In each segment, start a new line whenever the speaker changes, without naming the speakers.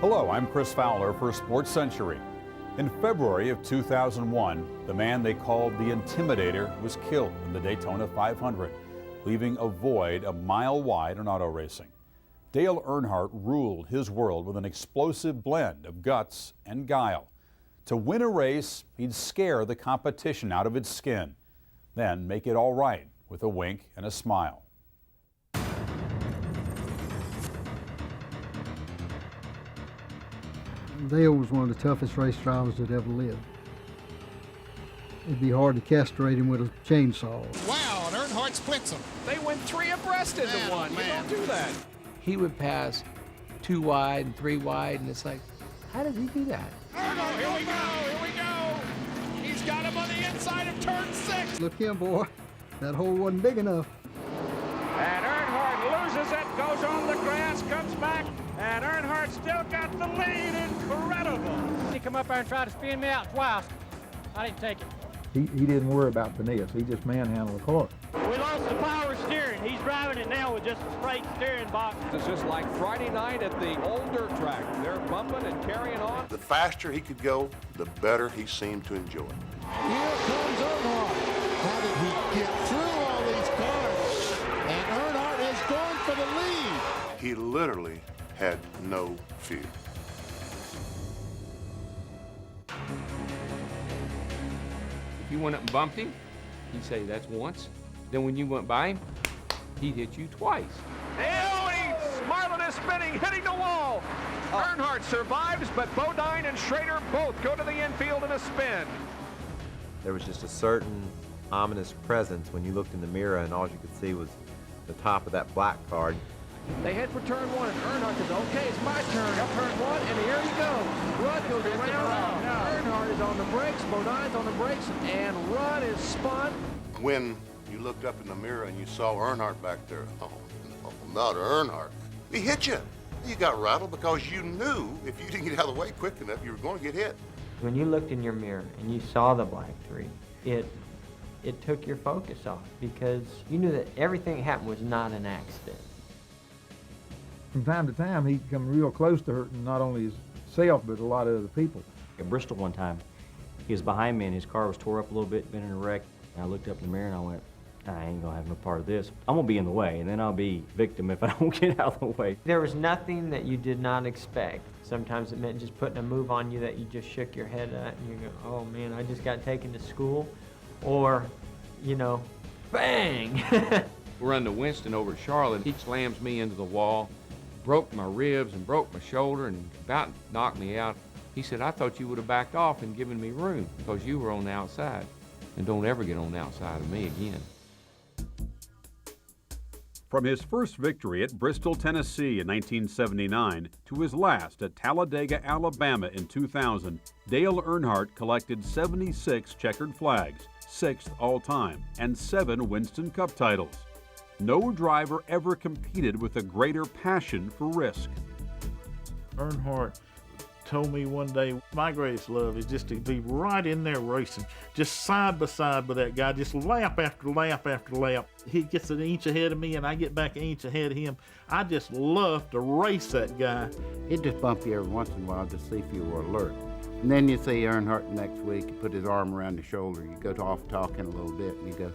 Hello, I'm Chris Fowler for SportsCentury. In February of 2001, the man they called the Intimidator was killed in the Daytona 500, leaving a void a mile wide in auto racing. Dale Earnhardt ruled his world with an explosive blend of guts and guile. To win a race, he'd scare the competition out of its skin, then make it all right with a wink and a smile.
Dale was one of the toughest race drivers that ever lived. It'd be hard to castrate him with a chainsaw.
Wow, and Earnhardt splits them.
They went 3 abreast into one. You don't do that.
He would pass 2 wide and 3 wide, and it's like, how does he do that?
Earnhardt, here we go. He's got him on the inside of turn 6.
Look here, boy. That hole wasn't big enough.
And Earnhardt loses it, goes on the grass, comes back, and Earnhardt still got the lead. Incredible.
He come up there and tried to spin me out twice. I didn't take it.
He didn't worry about finesse. He just manhandled the car.
We lost the power steering. He's driving it now with just a straight steering box.
It's just like Friday night at the old dirt track. They're bumping and carrying on.
The faster he could go, the better he seemed to enjoy it.
Here comes Earnhardt. How did he get through all these cars? And Earnhardt is going for the lead.
He literally had no fear.
If you went up and bumped him, he'd say that's once. Then when you went by him, he'd hit you twice.
Oh, he's smiling and spinning, hitting the wall. Earnhardt survives, but Bodine and Schrader both go to the infield in a spin.
There was just a certain ominous presence when you looked in the mirror and all you could see was the top of that black card.
They head for turn 1, and Earnhardt says, okay, it's my turn. Up turn 1, and here he goes. Rudd goes around. Earnhardt is on the brakes, Bodine's on the brakes, and Rudd is spun.
When you looked up in the mirror and you saw Earnhardt back there, oh, no, not Earnhardt. He hit you. You got rattled because you knew if you didn't get out of the way quick enough, you were going to get hit.
When you looked in your mirror and you saw the black 3, it took your focus off because you knew that everything that happened was not an accident.
From time to time, he'd come real close to hurting not only himself, but a lot of other people.
At Bristol one time, he was behind me and his car was tore up a little bit, been in a wreck. And I looked up in the mirror and I went, I ain't gonna have no part of this. I'm gonna be in the way, and then I'll be victim if I don't get out of the way.
There was nothing that you did not expect. Sometimes it meant just putting a move on you that you just shook your head at and you go, oh man, I just got taken to school. Or, you know, bang!
We're on to Winston over at Charlotte. He slams me into the wall, broke my ribs and broke my shoulder and about knocked me out. He said, I thought you would have backed off and given me room because you were on the outside. And don't ever get on the outside of me again.
From his first victory at Bristol, Tennessee in 1979 to his last at Talladega, Alabama in 2000, Dale Earnhardt collected 76 checkered flags, 6th all-time, and 7 Winston Cup titles. No driver ever competed with a greater passion for risk.
Earnhardt told me one day, my greatest love is just to be right in there racing, just side by side with that guy, just lap after lap after lap. He gets an inch ahead of me and I get back an inch ahead of him. I just love to race that guy.
He'd just bump you every once in a while to see if you were alert. And then you see Earnhardt next week, you put his arm around your shoulder, you go off talking a little bit and you go,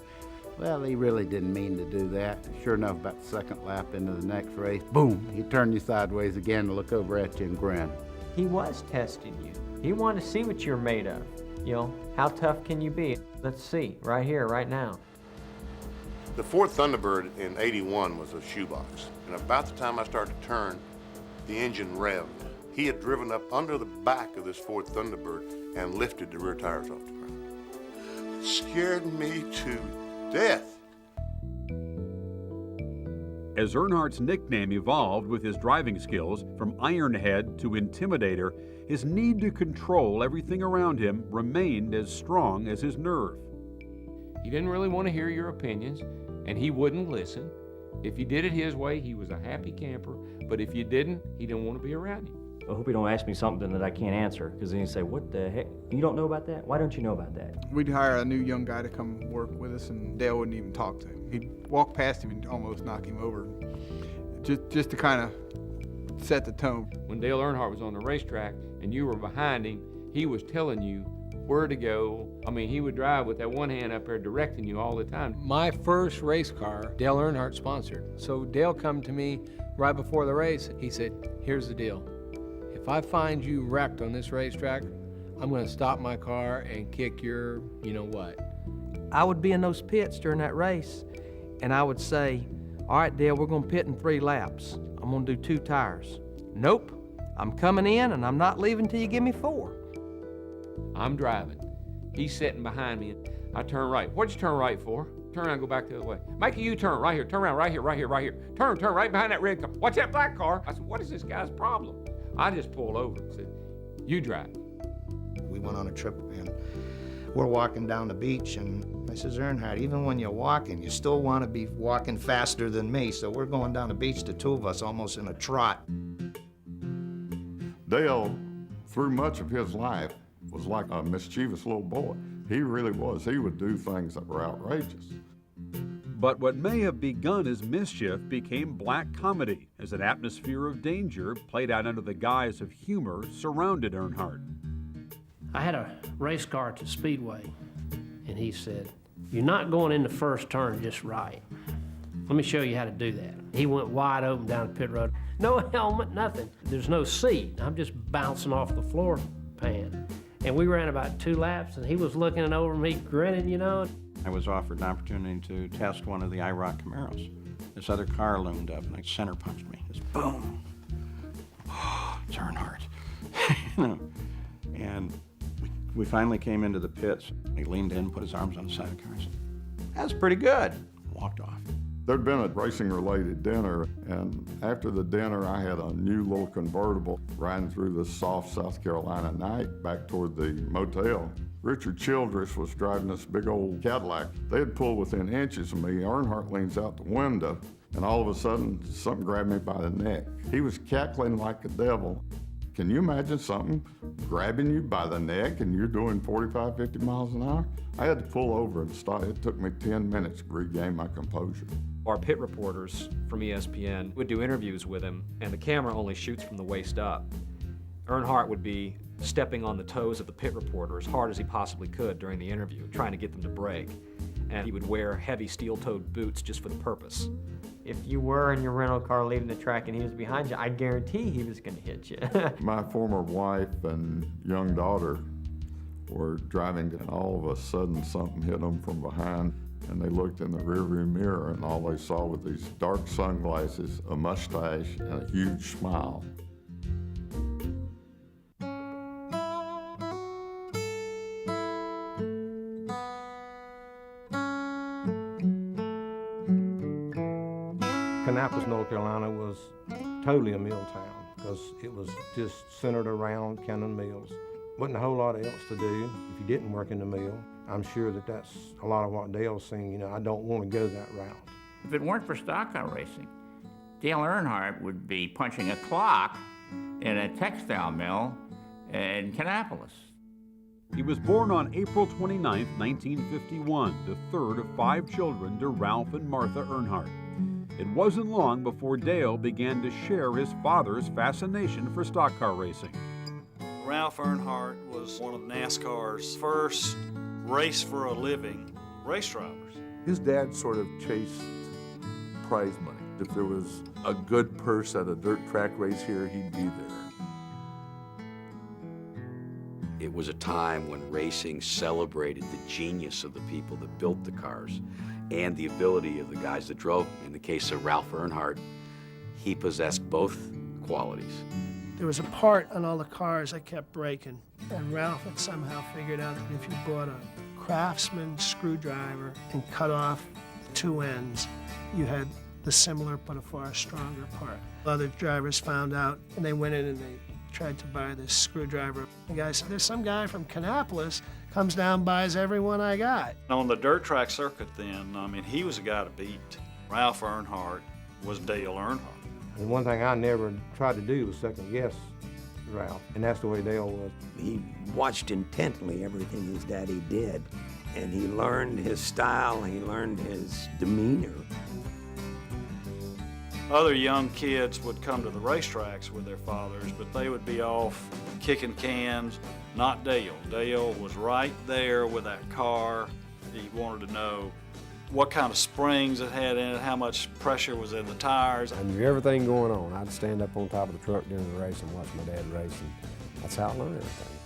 well, he really didn't mean to do that. Sure enough, about the second lap into the next race, boom, he turned you sideways again to look over at you and grin.
He was testing you. He wanted to see what you're made of. You know, how tough can you be? Let's see, right here, right now.
The Ford Thunderbird in '81 was a shoebox. And about the time I started to turn, the engine revved. He had driven up under the back of this Ford Thunderbird and lifted the rear tires off the ground. Scared me to death.
As Earnhardt's nickname evolved with his driving skills, from Ironhead to Intimidator, his need to control everything around him remained as strong as his nerve.
He didn't really want to hear your opinions, and he wouldn't listen. If you did it his way, he was a happy camper, but if you didn't, he didn't want to be around you.
I hope you don't ask me something that I can't answer, because then you say, what the heck? You don't know about that? Why don't you know about that?
We'd hire a new young guy to come work with us, and Dale wouldn't even talk to him. He'd walk past him and almost knock him over, just to kind of set the tone.
When Dale Earnhardt was on the racetrack and you were behind him, he was telling you where to go. I mean, he would drive with that one hand up there directing you all the time.
My first race car, Dale Earnhardt sponsored. So Dale come to me right before the race. He said, here's the deal. If I find you wrecked on this racetrack, I'm going to stop my car and kick your you-know-what.
I would be in those pits during that race, and I would say, all right, Dale, we're going to pit in 3 laps. I'm going to do 2 tires. Nope, I'm coming in, and I'm not leaving till you give me 4.
I'm driving. He's sitting behind me. I turn right. What'd you turn right for? Turn around and go back the other way. Make a U-turn right here. Turn around right here, right here, right here. Turn right behind that red car. Watch that black car. I said, what is this guy's problem? I just pulled over and said, you drive.
We went on a trip and we're walking down the beach, and I says, Earnhardt, even when you're walking, you still want to be walking faster than me. So we're going down the beach, the 2 of us, almost in a trot.
Dale, through much of his life, was like a mischievous little boy. He really was. He would do things that were outrageous.
But what may have begun as mischief became black comedy as an atmosphere of danger played out under the guise of humor surrounded Earnhardt.
I had a race car at the Speedway, and he said, you're not going in the first turn just right. Let me show you how to do that. He went wide open down the pit road. No helmet, nothing. There's no seat. I'm just bouncing off the floor pan. And we ran about 2 laps, and he was looking over me, grinning,
I was offered an opportunity to test one of the IROC Camaros. This other car loomed up, and I center punched me. Just boom. Oh, it's Earnhardt. And we finally came into the pits. He leaned in, put his arms on the side of the car, and said, that's pretty good. Walked off.
There'd been a racing-related dinner, and after the dinner, I had a new little convertible riding through the soft South Carolina night back toward the motel. Richard Childress was driving this big old Cadillac. They had pulled within inches of me. Earnhardt leans out the window, and all of a sudden, something grabbed me by the neck. He was cackling like a devil. Can you imagine something grabbing you by the neck and you're doing 45, 50 miles an hour? I had to pull over and stop. It took me 10 minutes to regain my composure.
Our pit reporters from ESPN would do interviews with him, and the camera only shoots from the waist up. Earnhardt would be stepping on the toes of the pit reporter as hard as he possibly could during the interview, trying to get them to brake. And he would wear heavy steel-toed boots just for the purpose.
If you were in your rental car leaving the track and he was behind you, I guarantee he was going to hit you.
My former wife and young daughter were driving, and all of a sudden something hit them from behind, and they looked in the rearview mirror, and all they saw was these dark sunglasses, a mustache, and a huge smile.
Kannapolis, North Carolina was totally a mill town because it was just centered around Cannon Mills. Wasn't a whole lot else to do if you didn't work in the mill. I'm sure that that's a lot of what Dale's saying, I don't want to go that route.
If it weren't for stock car racing, Dale Earnhardt would be punching a clock in a textile mill in Kannapolis.
He was born on April 29, 1951, the third of 5 children to Ralph and Martha Earnhardt. It wasn't long before Dale began to share his father's fascination for stock car racing.
Ralph Earnhardt was one of NASCAR's first race-for-a-living race drivers.
His dad sort of chased prize money. If there was a good purse at a dirt track race here, he'd be there.
It was a time when racing celebrated the genius of the people that built the cars and the ability of the guys that drove them. In the case of Ralph Earnhardt, he possessed both qualities.
There was a part on all the cars that kept breaking, and Ralph had somehow figured out that if you bought a Craftsman screwdriver and cut off 2 ends, you had the similar but a far stronger part. Other drivers found out, and they went in and they tried to buy this screwdriver. The guy said, there's some guy from Kannapolis, comes down, buys every one I got.
On the dirt track circuit then, he was a guy to beat. Ralph Earnhardt was Dale Earnhardt.
And one thing I never tried to do was second guess Ralph, and that's the way Dale was.
He watched intently everything his daddy did, and he learned his style, he learned his demeanor.
Other young kids would come to the racetracks with their fathers, but they would be off kicking cans. Not Dale. Dale was right there with that car. He wanted to know what kind of springs it had in it, how much pressure was in the tires.
I knew everything going on. I'd stand up on top of the truck during the race and watch my dad race, and that's how I learned everything.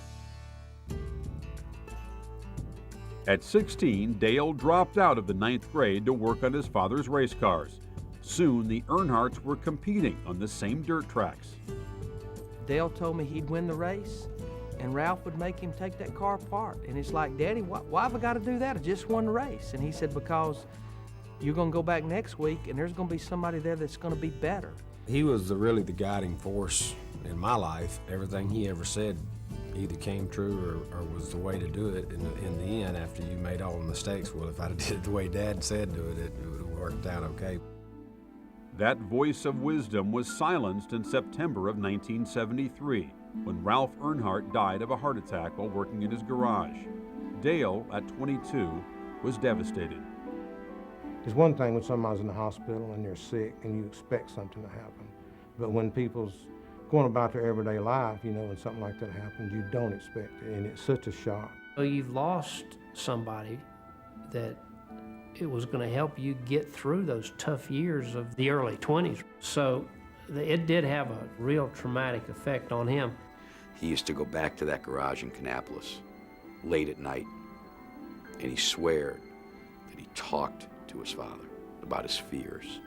At 16, Dale dropped out of the 9th grade to work on his father's race cars. Soon, the Earnhardts were competing on the same dirt tracks.
Dale told me he'd win the race, and Ralph would make him take that car apart. And it's like, Daddy, why have I got to do that? I just won the race. And he said, because you're going to go back next week, and there's going to be somebody there that's going to be better.
He was really the guiding force in my life. Everything he ever said either came true or was the way to do it in the end after you made all the mistakes. Well, if I'd have did it the way Dad said do it, it would have worked out okay.
That voice of wisdom was silenced in September of 1973 when Ralph Earnhardt died of a heart attack while working in his garage. Dale, at 22, was devastated.
It's one thing when somebody's in the hospital and they're sick and you expect something to happen. But when people's going about their everyday life, you know, when something like that happens, you don't expect it, and it's such a shock.
Well, you've lost somebody that it was going to help you get through those tough years of the early 20s. So it did have a real traumatic effect on him.
He used to go back to that garage in Kannapolis late at night, and he swore that he talked to his father about his fears,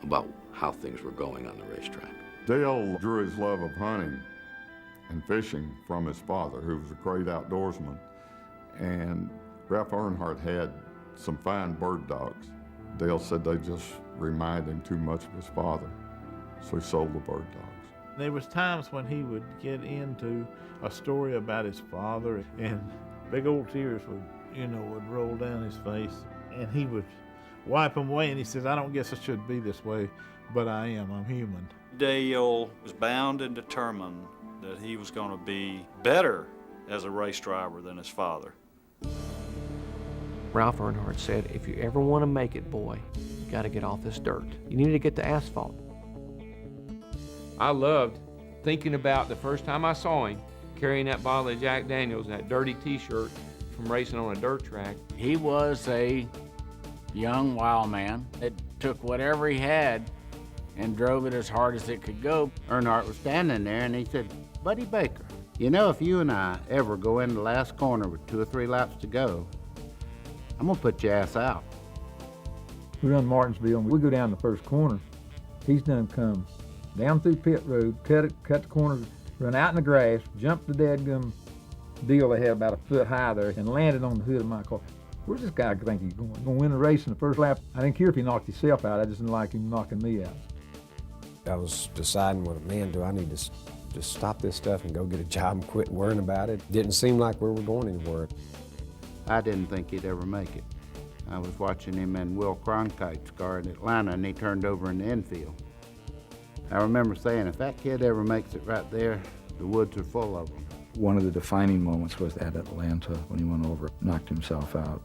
about how things were going on the racetrack.
Dale drew his love of hunting and fishing from his father, who was a great outdoorsman. And Ralph Earnhardt had some fine bird dogs. Dale said they just reminded him too much of his father, so he sold the bird dogs.
There was times when he would get into a story about his father, and big old tears would roll down his face, and he would wipe them away, and he says, I don't guess I should be this way, but I am, I'm human.
Dale was bound and determined that he was going to be better as a race driver than his father.
Ralph Earnhardt said, if you ever want to make it, boy, you got to get off this dirt. You need to get to asphalt.
I loved thinking about the first time I saw him carrying that bottle of Jack Daniels and that dirty t-shirt from racing on a dirt track.
He was a young wild man that took whatever he had and drove it as hard as it could go. Earnhardt was standing there and he said, Buddy Baker, you know, if you and I ever go in the last corner with 2 or 3 laps to go, I'm gonna put your ass out.
We run Martinsville and we go down the first corner. He's done come down through pit road, cut the corner, run out in the grass, jumped the dadgum deal they had about a foot high there and landed on the hood of my car. Where's this guy think he's going? Gonna win the race in the first lap? I didn't care if he knocked himself out, I just didn't like him knocking me out.
I was deciding, well, man, do I need to just stop this stuff and go get a job and quit worrying about it? Didn't seem like we were going anywhere.
I didn't think he'd ever make it. I was watching him in Will Cronkite's car in Atlanta, and he turned over in the infield. I remember saying, if that kid ever makes it right there, the woods are full of them.
One of the defining moments was at Atlanta when he went over, knocked himself out,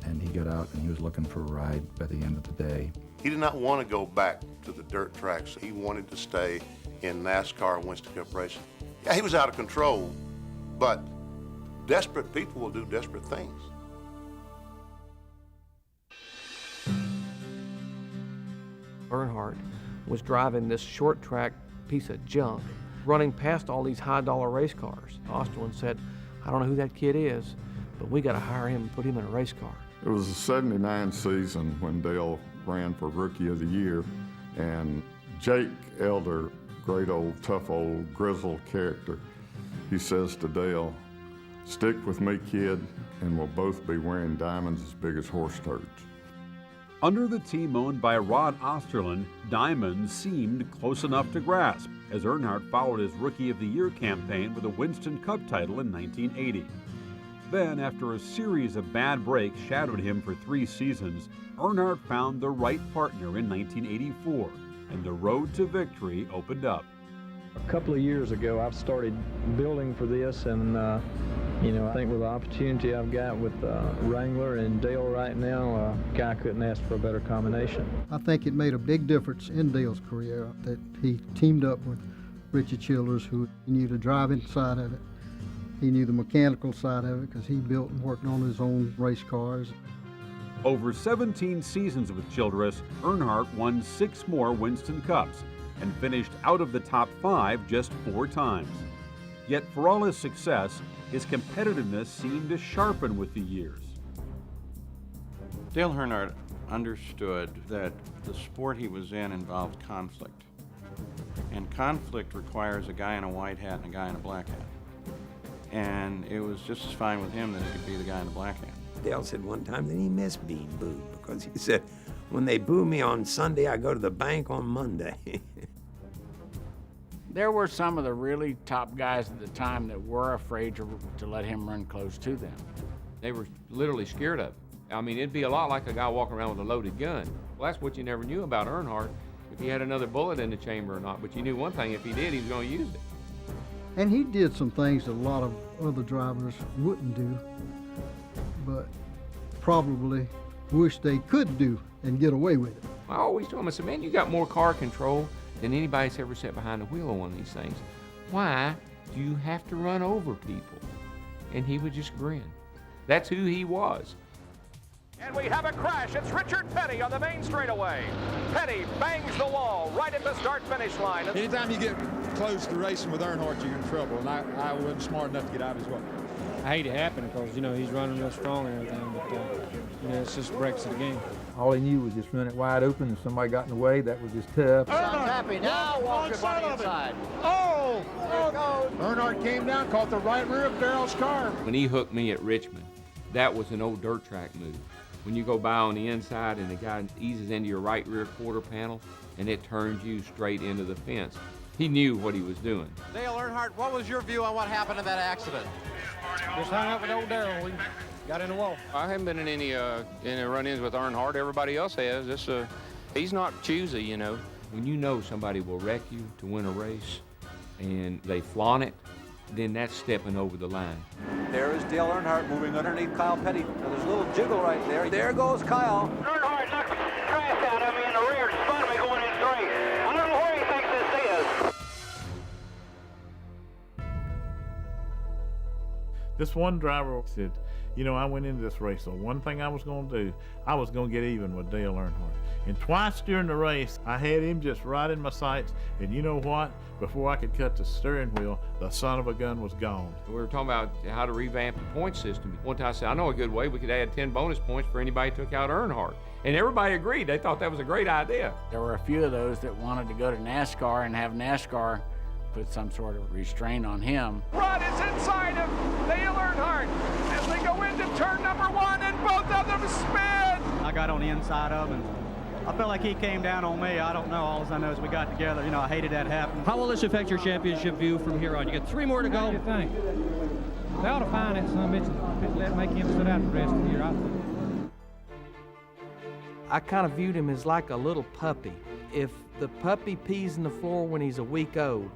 and he got out and he was looking for a ride by the end of the day.
He did not want to go back to the dirt tracks. He wanted to stay in NASCAR and Winston Cup racing. Yeah, he was out of control, but desperate people will do desperate things.
Earnhardt was driving this short track piece of junk, running past all these high-dollar race cars. Osterlund said, I don't know who that kid is, but we got to hire him and put him in a race car.
It was a '79 season when Dale ran for Rookie of the Year, and Jake Elder, great old, tough old, grizzled character, he says to Dale, stick with me, kid, and we'll both be wearing diamonds as big as horse turds.
Under the team owned by Rod Osterlund, diamonds seemed close enough to grasp as Earnhardt followed his Rookie of the Year campaign with a Winston Cup title in 1980. Then, after a series of bad breaks shadowed him for 3 seasons, Earnhardt found the right partner in 1984, and the road to victory opened up.
A couple of years ago, I've started building for this, and
You know, I think with the opportunity I've got with Wrangler and Dale right now, guy couldn't ask for a better combination.
I think it made a big difference in Dale's career that he teamed up with Richie Childress, who knew the driving side of it. He knew the mechanical side of it because he built and worked on his own race cars.
Over 17 seasons with Childress, Earnhardt won 6 more Winston Cups and finished out of the top 5 just 4 times. Yet for all his success, his competitiveness seemed to sharpen with the years.
Dale Earnhardt understood that the sport he was in involved conflict. And conflict requires a guy in a white hat and a guy in a black hat. And it was just as fine with him that he could be the guy in the black hat.
Dale said one time that he missed being booed because he said, when they boo me on Sunday, I go to the bank on Monday.
There were some of the really top guys at the time that were afraid to let him run close to them.
They were literally scared of him. I mean, it'd be a lot like a guy walking around with a loaded gun. Well, that's what you never knew about Earnhardt, if he had another bullet in the chamber or not. But you knew one thing, if he did, he was going to use it.
And he did some things that a lot of other drivers wouldn't do, but probably wish they could do and get away with it.
I always told him, I said, man, you got more car control than anybody's ever sat behind the wheel on one of these things. Why do you have to run over people? And he would just grin. That's who he was.
And we have a crash. It's Richard Petty on the main straightaway. Petty bangs the wall right at the start-finish line.
Anytime you get close to racing with Earnhardt, you're in trouble, and I wasn't smart enough to get out of his way.
I hate it happening because, you know, he's running real strong and everything, but, you know, it's just breaks of the game.
All he knew was just run it wide open, and somebody got in the way. That was just tough.
Earnhardt happy now, walks on the inside.
Oh!
There it goes.
Earnhardt came down, caught the right rear of Darrell's car.
When he hooked me at Richmond, that was an old dirt track move. When you go by on the inside and the guy eases into your right rear quarter panel and it turns you straight into the fence. He knew what he was doing.
Dale Earnhardt, what was your view on what happened in that accident?
Just hung up with old Darrell. We got in the wall.
I haven't been in any run-ins with Earnhardt. Everybody else has. He's not choosy, you know.
When you know somebody will wreck you to win a race and they flaunt it, then that's stepping over the line.
There is Dale Earnhardt moving underneath Kyle Petty. Now, there's a little jiggle right there. There goes Kyle.
Earnhardt knocked the trash out of me in the rear, spun me going in straight. I don't know where he thinks this is.
This one driver said, you know, I went into this race, so one thing I was going to do, I was going to get even with Dale Earnhardt. And twice during the race, I had him just right in my sights, and you know what? Before I could cut the steering wheel, the son of a gun was gone.
We were talking about how to revamp the point system. One time I said, I know a good way. We could add 10 bonus points for anybody who took out Earnhardt. And everybody agreed. They thought that was a great idea.
There were a few of those that wanted to go to NASCAR and have NASCAR put some sort of restraint on him.
Rod is inside of Dale Earnhardt as they go into turn number 1, and both of them spin.
I got on the inside of him. I felt like he came down on me. I don't know. All I know is we got together. You know, I hated that happening.
How will this affect your championship view from here on? You got 3 more to go.
What do you think? They ought to find that son of a bitch and make him sit out the rest of the year, I think.
I kind of viewed him as like a little puppy. If the puppy pees in the floor when he's a week old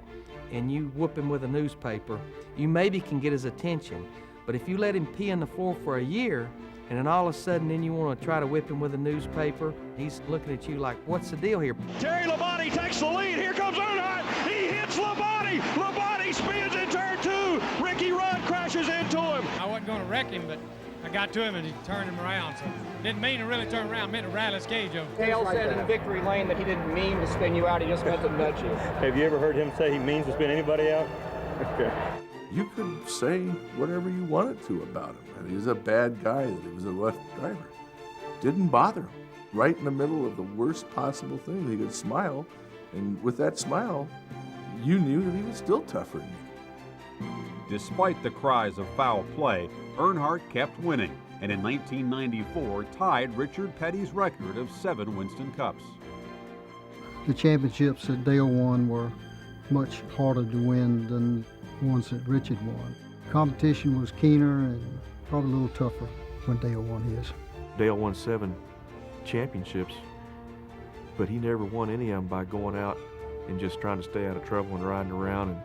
and you whoop him with a newspaper, you maybe can get his attention. But if you let him pee in the floor for a year, and then all of a sudden then you want to try to whip him with a newspaper, he's looking at you like, what's the deal here?
Terry Labonte takes the lead. Here comes Earnhardt. He hits Labonte. Labonte spins in turn 2. Ricky Rudd crashes into him.
I wasn't going to wreck him, but I got to him and he turned him around. So didn't mean to really turn around, meant to rattle his cage over. Dale said in victory lane that he didn't mean to spin you out. He just meant to nudge you.
Have you ever heard him say he means to spin anybody out? Okay.
You could say whatever you wanted to about him. That he was a bad guy, that he was a left driver. Didn't bother him. Right in the middle of the worst possible thing, he could smile, and with that smile, you knew that he was still tougher than you.
Despite the cries of foul play, Earnhardt kept winning, and in 1994 tied Richard Petty's record of 7 Winston Cups.
The championships that Dale won were much harder to win than ones that Richard won. Competition was keener and probably a little tougher when Dale won his.
Dale won 7 championships, but he never won any of them by going out and just trying to stay out of trouble and riding around and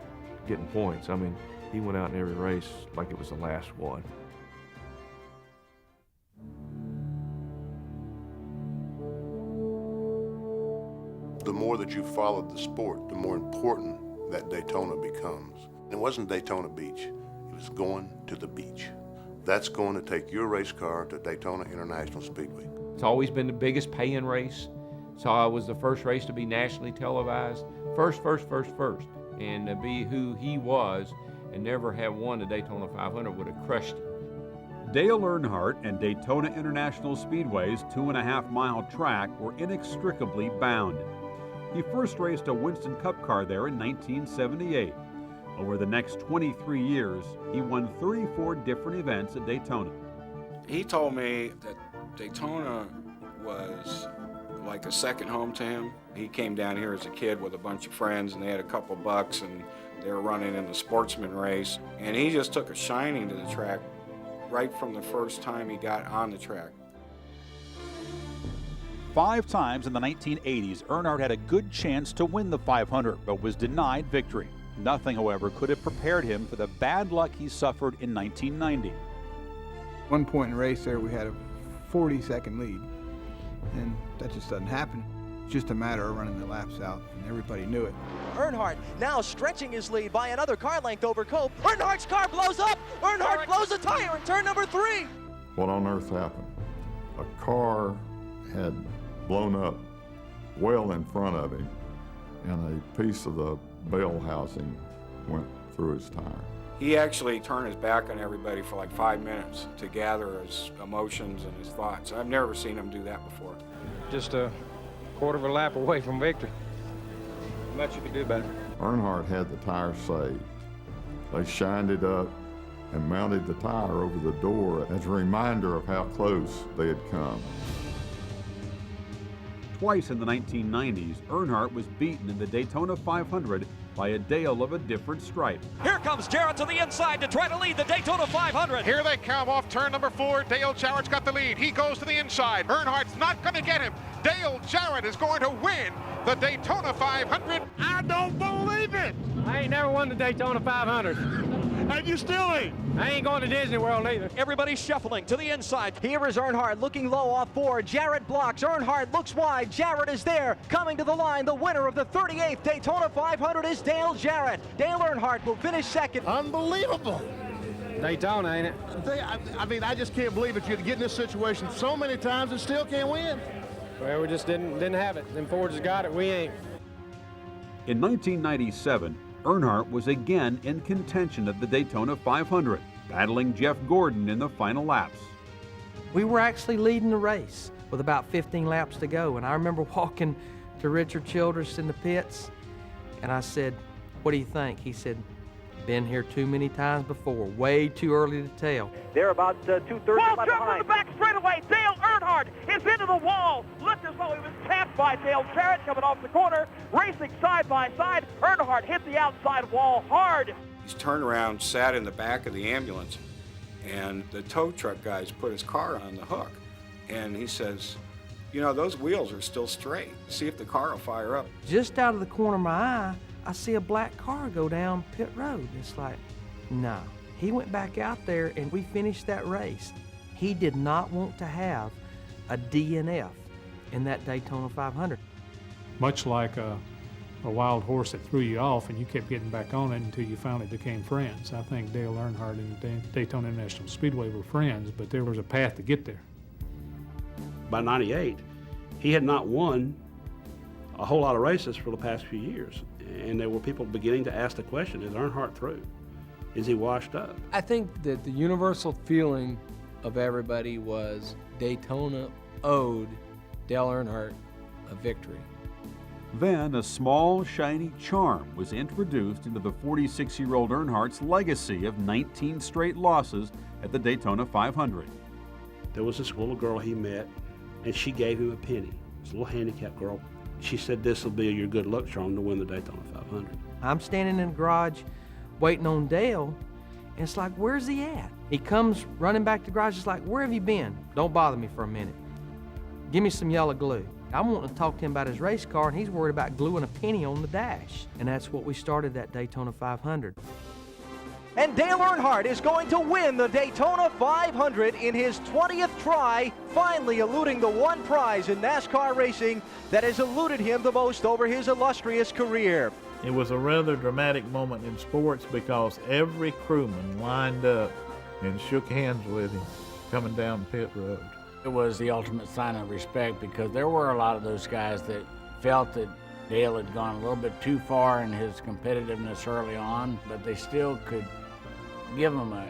getting points. I mean, He went out in every race like it was the last one.
The more that you followed the sport, the more important that Daytona becomes. It wasn't Daytona Beach, it was going to the beach. That's going to take your race car to Daytona International Speedway.
It's always been the biggest paying race. So it was the first race to be nationally televised. First. And to be who he was and never have won the Daytona 500 would have crushed him.
Dale Earnhardt and Daytona International Speedway's 2.5-mile track were inextricably bound. He first raced a Winston Cup car there in 1978. Over the next 23 years, he won 34 different events at Daytona.
He told me that Daytona was like a second home to him. He came down here as a kid with a bunch of friends, and they had a couple bucks, and they were running in the sportsman race. And he just took a shining to the track right from the first time he got on the track.
5 times in the 1980s, Earnhardt had a good chance to win the 500, but was denied victory. Nothing, however, could have prepared him for the bad luck he suffered in 1990.
One point in the race there, we had a 40-second lead, and that just doesn't happen. It's just a matter of running the laps out, and everybody knew it.
Earnhardt now stretching his lead by another car length over Cope. Earnhardt's car blows up. Earnhardt blows a tire in turn number 3.
What on earth happened? A car had blown up well in front of him, and a piece of the bell housing went through his tire.
He actually turned his back on everybody for like 5 minutes to gather his emotions and his thoughts. I've never seen him do that before.
Just a quarter of a lap away from victory. Much you could do better.
Earnhardt had the tire saved. They shined it up and mounted the tire over the door as a reminder of how close they had come.
Twice in the 1990s, Earnhardt was beaten in the Daytona 500 by a Dale of a different stripe.
Here comes Jarrett to the inside to try to lead the Daytona 500.
Here they come off turn number 4. Dale Jarrett's got the lead. He goes to the inside. Earnhardt's not going to get him. Dale Jarrett is going to win the Daytona 500.
I don't believe it.
I ain't never won the Daytona 500.
And you still ain't.
I ain't going to Disney World either.
Everybody's shuffling to the inside.
Here is Earnhardt looking low off 4. Jarrett blocks. Earnhardt looks wide. Jarrett is there. Coming to the line, the winner of the 38th Daytona 500 is Dale Jarrett. Dale Earnhardt will finish second.
Unbelievable.
Daytona, ain't it?
I mean, I just can't believe it. You get in this situation so many times and still can't win.
Well, we just didn't have it. Them Fords has got it. We ain't.
In 1997, Earnhardt was again in contention at the Daytona 500, battling Jeff Gordon in the final laps.
We were actually leading the race with about 15 laps to go, and I remember walking to Richard Childress in the pits, and I said, "What do you think?" He said, "Been here too many times before, way too early to tell."
They're about 2/3 lap behind. The back straightaway. Dale Earnhardt is into the wall. Looked as though he was tapped by Dale Jarrett coming off the corner, racing side by side. Earnhardt hit the outside wall hard.
He's turned around, sat in the back of the ambulance, and the tow truck guys put his car on the hook. And he says, "You know, those wheels are still straight. See if the car will fire up."
Just out of the corner of my eye, I see a black car go down pit road. It's like, no. He went back out there and we finished that race. He did not want to have a DNF in that Daytona 500.
Much like a wild horse that threw you off and you kept getting back on it until you finally became friends. I think Dale Earnhardt and the Daytona International Speedway were friends, but there was a path to get there.
By 98, he had not won a whole lot of races for the past few years. And there were people beginning to ask the question, is Earnhardt through? Is he washed up?
I think that the universal feeling of everybody was Daytona owed Dale Earnhardt a victory.
Then a small, shiny charm was introduced into the 46-year-old Earnhardt's legacy of 19 straight losses at the Daytona 500.
There was this little girl he met, and she gave him a penny. This little handicapped girl. She said, "This will be your good luck charm to win the Daytona 500.
I'm standing in the garage waiting on Dale, and it's like, where's he at? He comes running back to the garage, it's like, where have you been? Don't bother me for a minute. Give me some yellow glue. I want to talk to him about his race car, and he's worried about gluing a penny on the dash. And that's what we started that Daytona 500.
and Dale Earnhardt is going to win the Daytona 500 in his 20th try, finally eluding the one prize in NASCAR racing that has eluded him the most over his illustrious career.
It was a rather dramatic moment in sports because every crewman lined up and shook hands with him coming down pit road.
It was the ultimate sign of respect because there were a lot of those guys that felt that Dale had gone a little bit too far in his competitiveness early on, but they still could give him a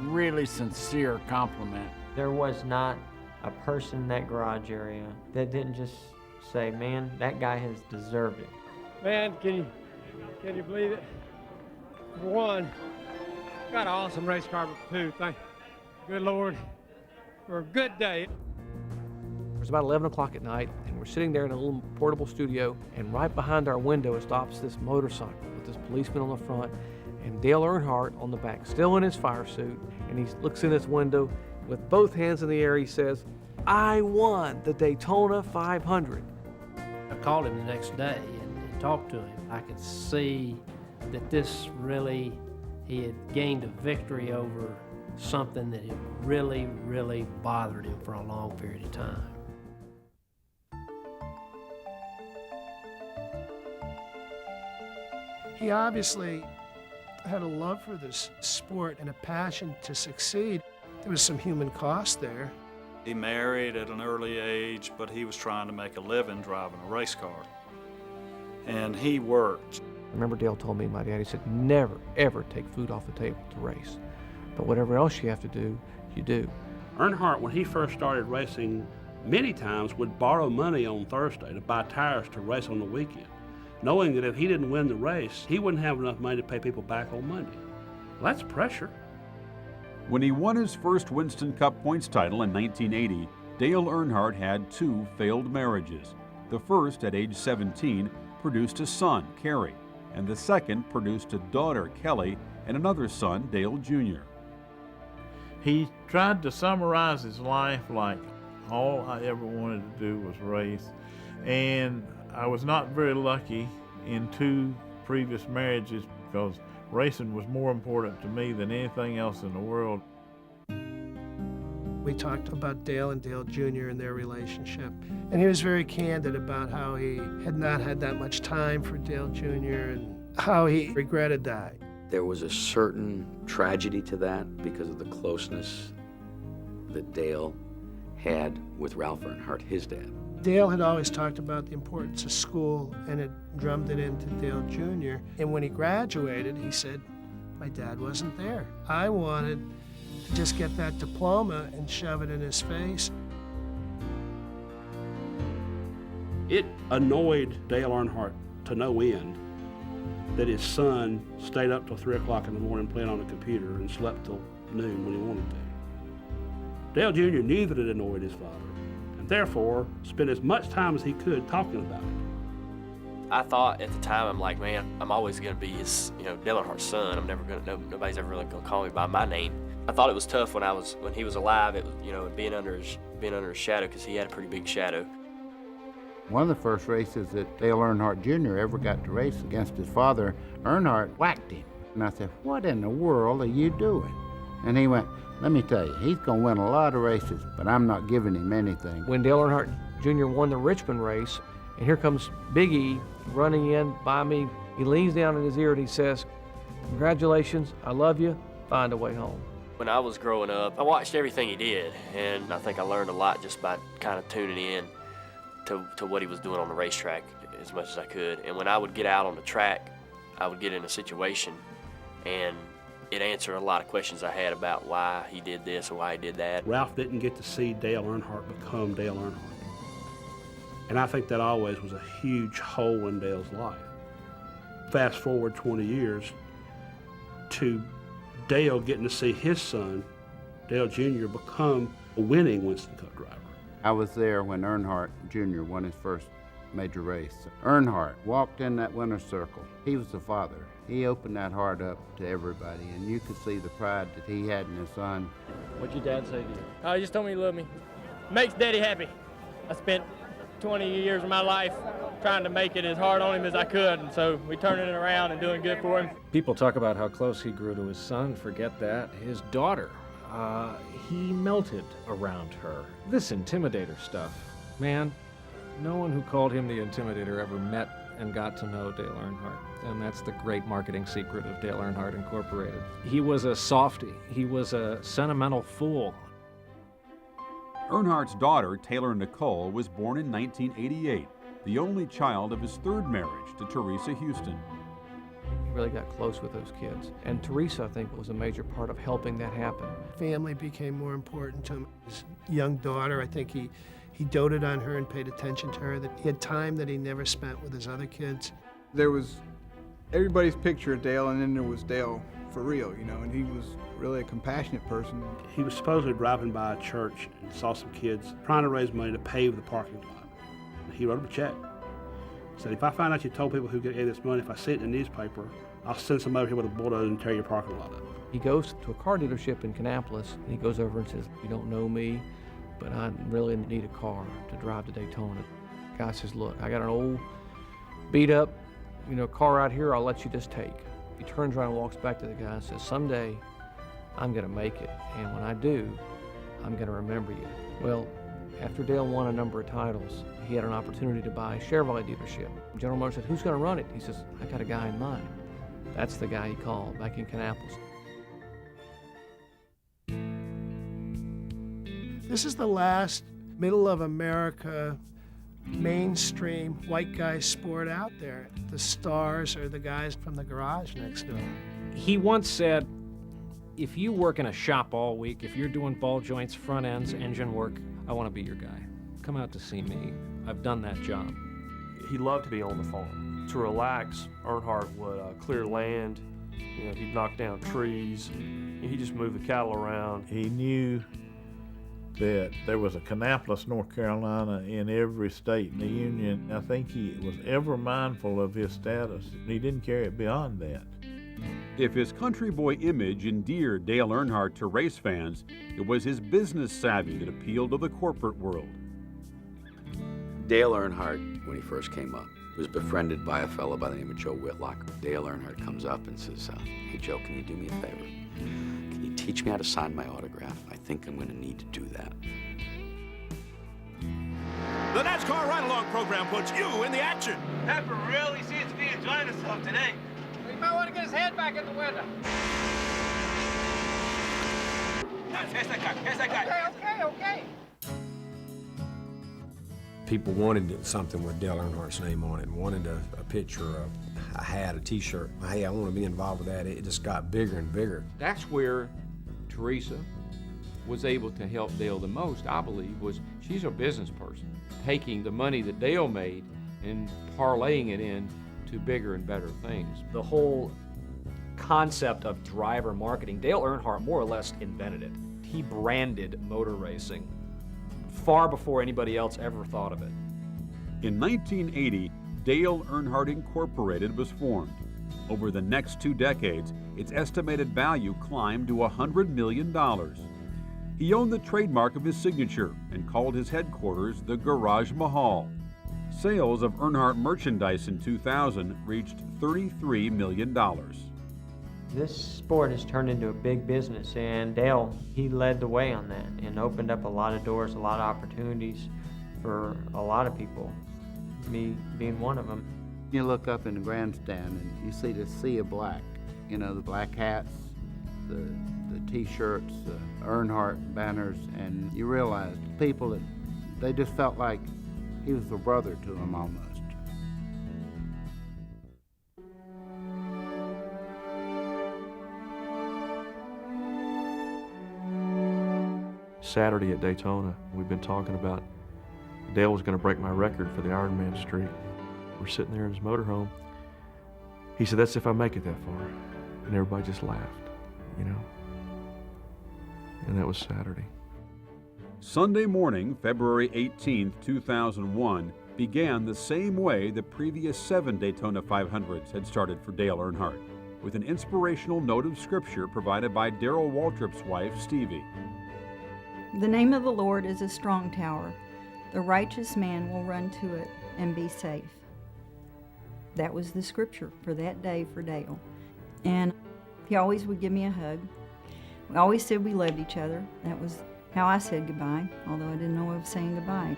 really sincere compliment.
There was not a person in that garage area that didn't just say, man, that guy has deserved it.
Man, can you believe it? For one, got an awesome race car. For two, thank good Lord for a good day.
It was about 11 o'clock at night, and we're sitting there in a little portable studio, and right behind our window stops this motorcycle with this policeman on the front and Dale Earnhardt on the back, still in his fire suit, and he looks in this window with both hands in the air. He says, I won the Daytona 500.
I called him the next day and talked to him. I could see that this really, he had gained a victory over something that had really, really bothered him for a long period of time.
He obviously had a love for this sport and a passion to succeed. There was some human cost there.
He married at an early age, but he was trying to make a living driving a race car. And he worked.
I remember Dale told me, my daddy said, never, ever take food off the table to race. But whatever else you have to do, you do.
Earnhardt, when he first started racing, many times would borrow money on Thursday to buy tires to race on the weekend, knowing that if he didn't win the race, he wouldn't have enough money to pay people back on Monday. Well, that's pressure.
When he won his first Winston Cup points title in 1980, Dale Earnhardt had 2 failed marriages. The first, at age 17, produced a son, Kerry, and the second produced a daughter, Kelly, and another son, Dale Jr.
He tried to summarize his life like all I ever wanted to do was race, and I was not very lucky in 2 previous marriages because racing was more important to me than anything else in the world.
We talked about Dale and Dale Jr. and their relationship, and he was very candid about how he had not had that much time for Dale Jr. and how he regretted that.
There was a certain tragedy to that because of the closeness that Dale had with Ralph Earnhardt, his dad.
Dale had always talked about the importance of school and had drummed it into Dale Jr. And when he graduated, he said, my dad wasn't there. I wanted to just get that diploma and shove it in his face.
It annoyed Dale Earnhardt to no end that his son stayed up till 3 o'clock in the morning playing on a computer and slept till noon when he wanted to. Dale Jr. knew that it annoyed his father, and therefore spent as much time as he could talking about it.
I thought at the time, I'm like, man, I'm always gonna be his, Dale Earnhardt's son. I'm never gonna, nobody's ever really gonna call me by my name. I thought it was tough when he was alive. It was, being under his shadow, because he had a pretty big shadow.
One of the first races that Dale Earnhardt Jr. ever got to race against his father, Earnhardt whacked him. And I said, what in the world are you doing? And he went, let me tell you, he's going to win a lot of races, but I'm not giving him anything.
When Dale Earnhardt Jr. won the Richmond race, and here comes Big E running in by me, he leans down in his ear and he says, congratulations, I love you, find a way home.
When I was growing up, I watched everything he did, and I think I learned a lot just by kind of tuning in to what he was doing on the racetrack as much as I could. And when I would get out on the track, I would get in a situation, and it answered a lot of questions I had about why he did this or why he did that.
Ralph didn't get to see Dale Earnhardt become Dale Earnhardt. And I think that always was a huge hole in Dale's life. Fast forward 20 years to Dale getting to see his son, Dale Jr., become a winning Winston Cup driver.
I was there when Earnhardt Jr. won his first major race. Earnhardt walked in that winner's circle. He was the father. He opened that heart up to everybody, and you could see the pride that he had in his son.
What'd your dad say to you? He just told me he loved me. Makes Daddy happy. I spent 20 years of my life trying to make it as hard on him as I could, and so we turning it around and doing good for him.
People talk about how close he grew to his son. Forget that. His daughter, he melted around her. This intimidator stuff, man, no one who called him the Intimidator ever met and got to know Dale Earnhardt, and that's the great marketing secret of Dale Earnhardt Incorporated. He was a softie. He was a sentimental fool.
Earnhardt's daughter, Taylor Nicole, was born in 1988, the only child of his third marriage to Teresa Houston.
He really got close with those kids, and Teresa, I think, was a major part of helping that happen.
Family became more important to him. His young daughter, I think he doted on her and paid attention to her, that he had time that he never spent with his other kids.
There was everybody's picture of Dale, and then there was Dale for real, you know, and he was really a compassionate person.
He was supposedly driving by a church and saw some kids trying to raise money to pave the parking lot. He wrote him a check. He said, if I find out you told people who gave this money, if I see it in the newspaper, I'll send somebody here with a bulldozer and tear your parking lot up.
He goes to a car dealership in Kannapolis, and he goes over and says, you don't know me, but I really need a car to drive to Daytona. The guy says, look, I got an old beat up, car out here I'll let you just take. He turns around and walks back to the guy and says, someday I'm gonna make it, and when I do, I'm gonna remember you. Well, after Dale won a number of titles, he had an opportunity to buy a Chevrolet dealership. General Motors said, who's gonna run it? He says, I got a guy in mind. That's the guy he called back in Kannapolis.
This is the last middle of America mainstream white guy sport out there. The stars are the guys from the garage next door.
He once said, if you work in a shop all week, if you're doing ball joints, front ends, engine work, I want to be your guy. Come out to see me. I've done that job.
He loved to be on the farm. To relax, Earnhardt would clear land. He'd knock down trees. He'd just move the cattle around.
He knew that there was a Kannapolis, North Carolina in every state in the Union. I think he was ever mindful of his status. He didn't carry it beyond that.
If his country boy image endeared Dale Earnhardt to race fans, it was his business savvy that appealed to the corporate world.
Dale Earnhardt, when he first came up, was befriended by a fellow by the name of Joe Whitlock. Dale Earnhardt comes up and says, hey Joe, can you do me a favor? Can you teach me how to sign my autograph? I think I'm going to need to do that.
The NASCAR Ride-Along program puts you in the action.
Pepper really seems to be enjoying himself today.
He might want to get his head back in the window.
Here's that guy.
Okay.
People wanted something with Dale Earnhardt's name on it, wanted a picture, a hat, a t-shirt. Hey, I want to be involved with that. It just got bigger and bigger.
That's where Teresa was able to help Dale the most, I believe, was she's a business person, taking the money that Dale made and parlaying it into bigger and better things.
The whole concept of driver marketing, Dale Earnhardt more or less invented it. He branded motor racing far before anybody else ever thought of it.
In 1980, Dale Earnhardt Incorporated was formed. Over the next 2 decades, its estimated value climbed to $100 million. He owned the trademark of his signature and called his headquarters the Garage Mahal. Sales of Earnhardt merchandise in 2000 reached $33 million.
This sport has turned into a big business, and Dale, he led the way on that and opened up a lot of doors, a lot of opportunities for a lot of people, me being one of them.
You look up in the grandstand and you see the sea of black, the black hats, the t-shirts, the Earnhardt banners, and you realize people that they just felt like he was a brother to them almost.
Saturday at Daytona, we've been talking about Dale was going to break my record for the Ironman streak. We're sitting there in his motorhome. He said, that's if I make it that far. And everybody just laughed, And that was Saturday.
Sunday morning, February 18, 2001, began the same way the previous 7 Daytona 500s had started for Dale Earnhardt, with an inspirational note of scripture provided by Darrell Waltrip's wife, Stevie.
The name of the Lord is a strong tower. The righteous man will run to it and be safe. That was the scripture for that day for Dale. And he always would give me a hug. We always said we loved each other. That was how I said goodbye, although I didn't know I was saying goodbye.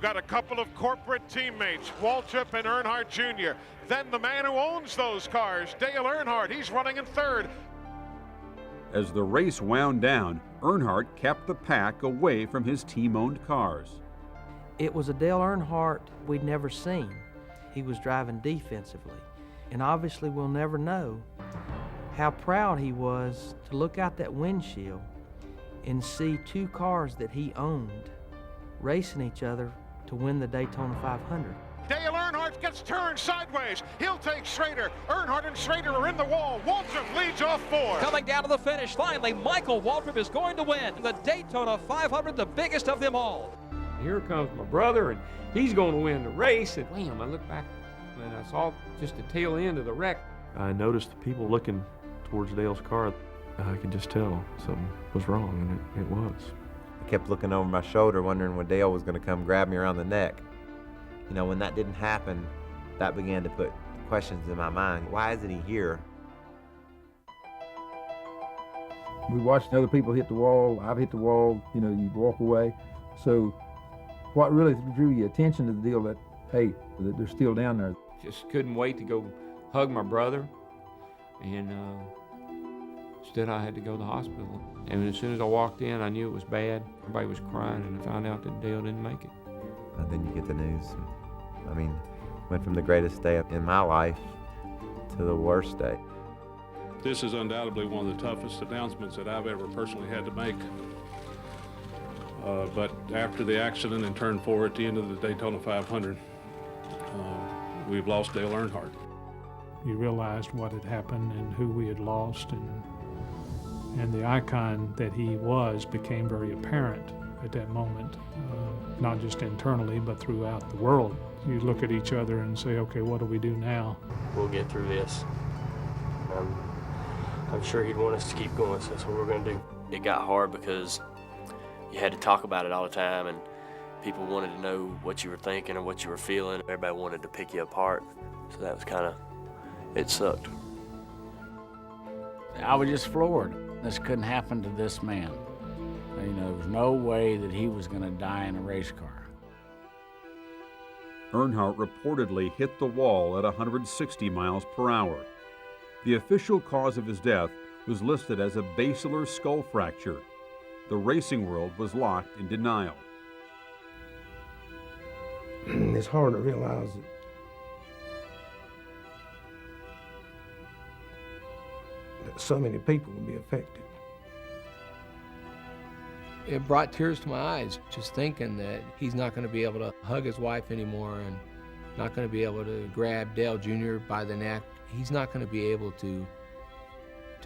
Got a couple of corporate teammates, Waltrip and Earnhardt Jr. Then the man who owns those cars, Dale Earnhardt, he's running in third.
As the race wound down, Earnhardt kept the pack away from his team-owned cars.
It was a Dale Earnhardt we'd never seen. He was driving defensively. And obviously we'll never know how proud he was to look out that windshield and see two cars that he owned racing each other to win the Daytona 500.
Dale Earnhardt gets turned sideways. He'll take Schrader. Earnhardt and Schrader are in the wall. Waltrip leads off 4.
Coming down to the finish, finally, Michael Waltrip is going to win the Daytona 500, the biggest of them all.
Here comes my brother, and he's going to win the race. And wham, I look back, and I saw just the tail end of the wreck.
I noticed the people looking towards Dale's car. I could just tell something was wrong, and it was.
I kept looking over my shoulder, wondering when Dale was going to come grab me around the neck. You know, when that didn't happen, that began to put questions in my mind. Why isn't he here?
We watched other people hit the wall. I've hit the wall. You know, you walk away. So what really drew your attention to the deal that, hey, that they're still down there?
Just couldn't wait to go hug my brother, and instead I had to go to the hospital. And as soon as I walked in, I knew it was bad. Everybody was crying, and I found out that Dale didn't make it.
And then you get the news. I mean, went from the greatest day in my life to the worst day.
This is undoubtedly one of the toughest announcements that I've ever personally had to make. But after the accident in turn 4 at the end of the Daytona 500, we've lost Dale Earnhardt.
You realized what had happened and who we had lost, and the icon that he was became very apparent at that moment, not just internally, but throughout the world. You look at each other and say, okay, what do we do now?
We'll get through this. I'm sure he'd want us to keep going, so that's what we're going to do. It got hard because you had to talk about it all the time, and people wanted to know what you were thinking or what you were feeling. Everybody wanted to pick you apart, so that was kind of, it sucked.
I was just floored. This couldn't happen to this man. You know, there was no way that he was going to die in a race car.
Earnhardt reportedly hit the wall at 160 miles per hour. The official cause of his death was listed as a basilar skull fracture. The racing world was locked in denial.
It's hard to realize that so many people will be affected.
It brought tears to my eyes just thinking that he's not going to be able to hug his wife anymore and not going to be able to grab Dale Jr. by the neck. He's not going to be able to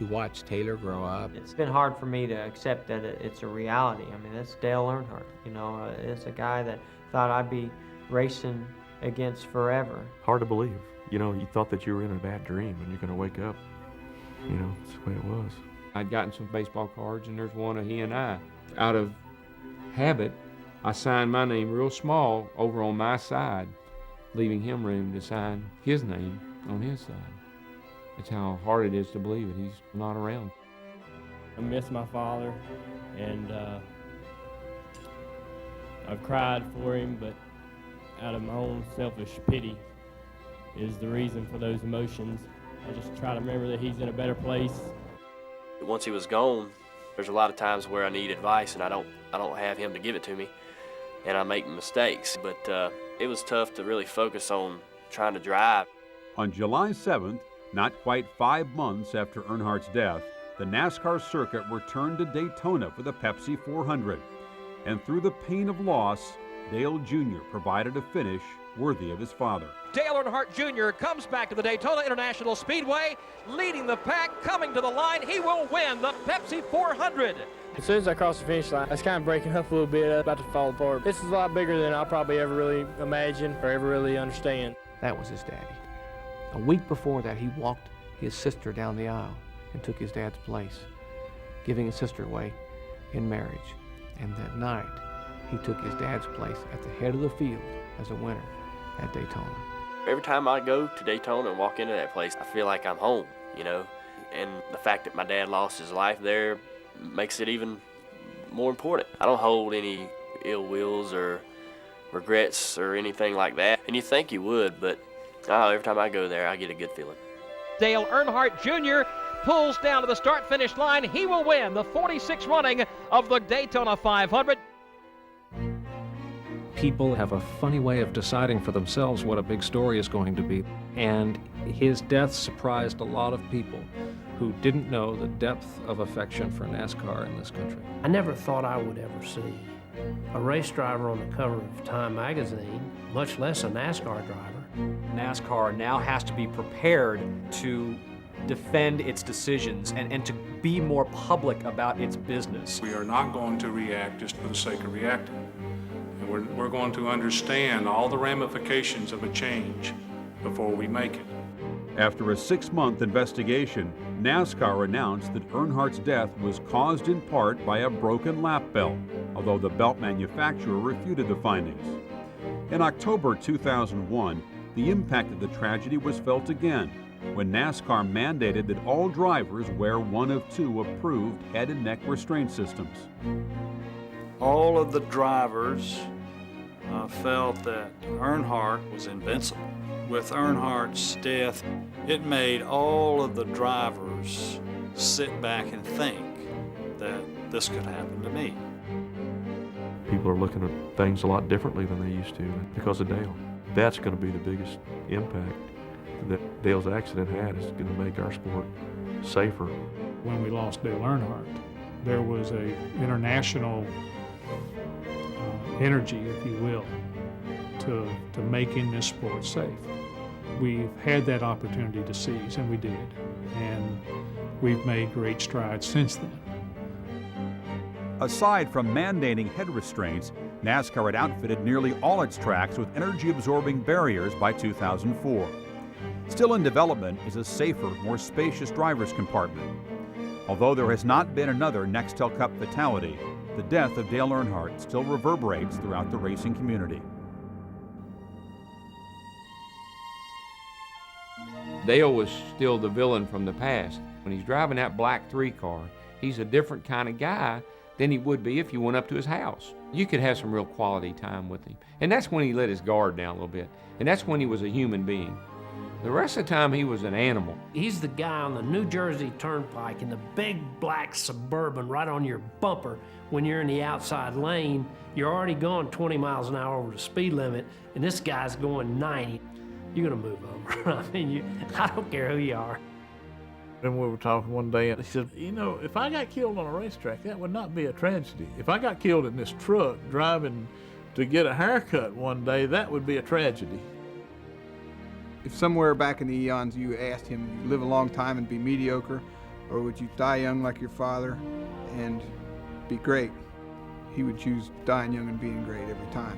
watch Taylor grow up.
It's been hard for me to accept that it's a reality. I mean, it's Dale Earnhardt. You know, it's a guy that thought I'd be racing against forever.
Hard to believe. You know, you thought that you were in a bad dream and you're going to wake up. You know, it's the way it was.
I'd gotten some baseball cards, and there's one of he and I. Out of habit, I signed my name real small over on my side, leaving him room to sign his name on his side. That's how hard it is to believe it. He's not around.
I miss my father, and I've cried for him, but out of my own selfish pity is the reason for those emotions. I just try to remember that he's in a better place.
Once he was gone, there's a lot of times where I need advice and I don't have him to give it to me, and I make mistakes. But it was tough to really focus on trying to drive.
On July 7th, not quite 5 months after Earnhardt's death, the NASCAR circuit returned to Daytona for the Pepsi 400. And through the pain of loss, Dale Jr. provided a finish worthy of his father.
Dale Earnhardt Jr. comes back to the Daytona International Speedway, leading the pack, coming to the line. He will win the Pepsi 400.
As soon as I crossed the finish line, I was kind of breaking up a little bit, about to fall apart. This is a lot bigger than I'll probably ever really imagine or ever really understand.
That was his daddy. A week before that, he walked his sister down the aisle and took his dad's place, giving his sister away in marriage. And that night,
he took his dad's place at the head of the field as a winner at Daytona.
Every time I go to Daytona and walk into that place, I feel like I'm home, you know? And the fact that my dad lost his life there makes it even more important. I don't hold any ill wills or regrets or anything like that. And you think you would, but every time I go there, I get a good feeling.
Dale Earnhardt Jr. pulls down to the start-finish line. He will win the 46th running of the Daytona 500.
People have a funny way of deciding for themselves what a big story is going to be, and his death surprised a lot of people who didn't know the depth of affection for NASCAR in this country.
I never thought I would ever see a race driver on the cover of Time magazine, much less a NASCAR driver.
NASCAR now has to be prepared to defend its decisions and to be more public about its business.
We are not going to react just for the sake of reacting. And we're going to understand all the ramifications of a change before we make it.
After a 6-month investigation, NASCAR announced that Earnhardt's death was caused in part by a broken lap belt, although the belt manufacturer refuted the findings. In October 2001, the impact of the tragedy was felt again when NASCAR mandated that all drivers wear one of 2 approved head and neck restraint systems.
All of the drivers felt that Earnhardt was invincible. With Earnhardt's death, it made all of the drivers sit back and think that this could happen to me.
People are looking at things a lot differently than they used to because of Dale. That's going to be the biggest impact that Dale's accident had, is going to make our sport safer.
When we lost Dale Earnhardt, there was a international energy, if you will, to making this sport safe. We've had that opportunity to seize, and we did, and we've made great strides since then.
Aside from mandating head restraints, NASCAR had outfitted nearly all its tracks with energy-absorbing barriers by 2004. Still in development is a safer, more spacious driver's compartment. Although there has not been another Nextel Cup fatality, the death of Dale Earnhardt still reverberates throughout the racing community.
Dale was still the villain from the past. When he's driving that black 3 car, he's a different kind of guy than he would be if you went up to his house. You could have some real quality time with him. And that's when he let his guard down a little bit. And that's when he was a human being. The rest of the time, he was an animal.
He's the guy on the New Jersey Turnpike in the big black Suburban right on your bumper. When you're in the outside lane, you're already going 20 miles an hour over the speed limit, and this guy's going 90. You're gonna move over. I mean, I don't care who you are.
And we were talking one day, and he said, you know, if I got killed on a racetrack, that would not be a tragedy. If I got killed in this truck driving to get a haircut one day, that would be a tragedy.
If somewhere back in the eons you asked him, you live a long time and be mediocre, or would you die young like your father and be great, he would choose dying young and being great every time.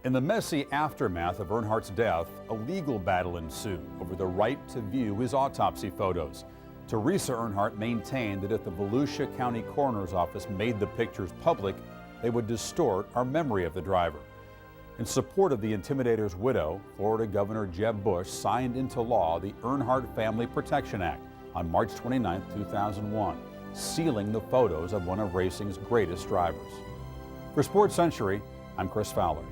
In the messy aftermath of Earnhardt's death, a legal battle ensued over the right to view his autopsy photos. Teresa Earnhardt maintained that if the Volusia County Coroner's Office made the pictures public, they would distort our memory of the driver. In support of the Intimidator's widow, Florida Governor Jeb Bush signed into law the Earnhardt Family Protection Act on March 29, 2001, sealing the photos of one of racing's greatest drivers. For Sports Century, I'm Chris Fowler.